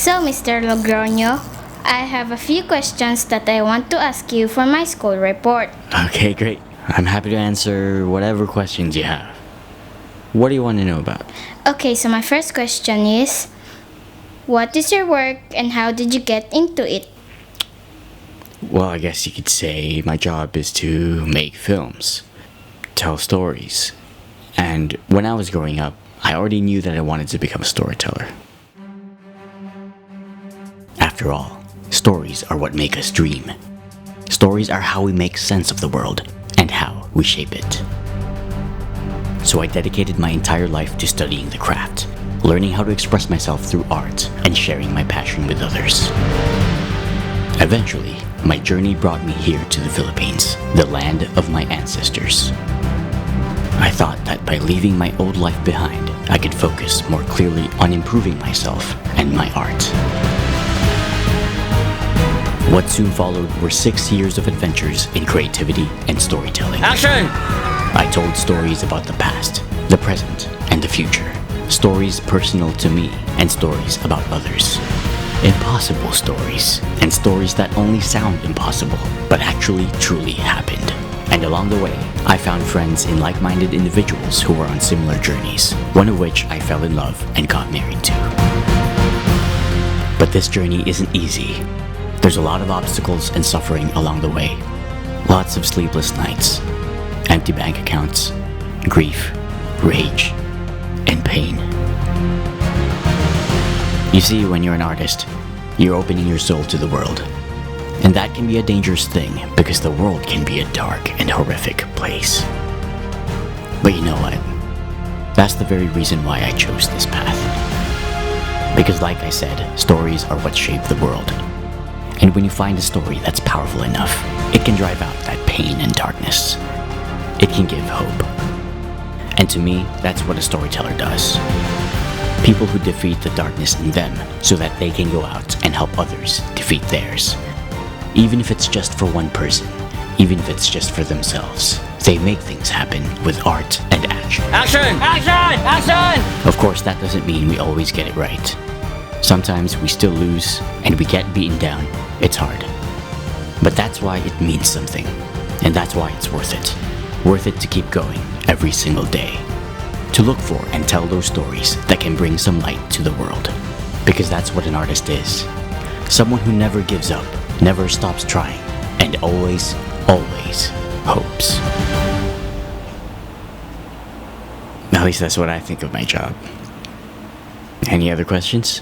So, Mr. Logrono, I have a few questions that I want to ask you for my school report. Okay, great. I'm happy to answer whatever questions you have. What do you want to know about? Okay, so my first question is, what is your work and how did you get into it? Well, I guess you could say my job is to make films, tell stories. And when I was growing up, I already knew that I wanted to become a storyteller. After all, stories are what make us dream. Stories are how we make sense of the world and how we shape it. So I dedicated my entire life to studying the craft, learning how to express myself through art, and sharing my passion with others. Eventually, my journey brought me here to the Philippines, the land of my ancestors. I thought that by leaving my old life behind, I could focus more clearly on improving myself and my art. What soon followed were 6 years of adventures in creativity and storytelling. Action! I told stories about the past, the present, and the future. Stories personal to me and stories about others. Impossible stories, and stories that only sound impossible, but actually truly happened. And along the way, I found friends in like-minded individuals who were on similar journeys, one of which I fell in love and got married to. But this journey isn't easy. There's a lot of obstacles and suffering along the way. Lots of sleepless nights, empty bank accounts, grief, rage, and pain. You see, when you're an artist, you're opening your soul to the world. And that can be a dangerous thing because the world can be a dark and horrific place. But you know what? That's the very reason why I chose this path. Because like I said, stories are what shape the world. And when you find a story that's powerful enough, it can drive out that pain and darkness. It can give hope. And to me, that's what a storyteller does. People who defeat the darkness in them so that they can go out and help others defeat theirs. Even if it's just for one person, even if it's just for themselves, they make things happen with art and action. Action! Action! Action! Of course, that doesn't mean we always get it right. Sometimes we still lose and we get beaten down. It's hard. But that's why it means something. And that's why it's worth it. Worth it to keep going every single day. To look for and tell those stories that can bring some light to the world. Because that's what an artist is. Someone who never gives up, never stops trying, and always, always hopes. At least that's what I think of my job. Any other questions?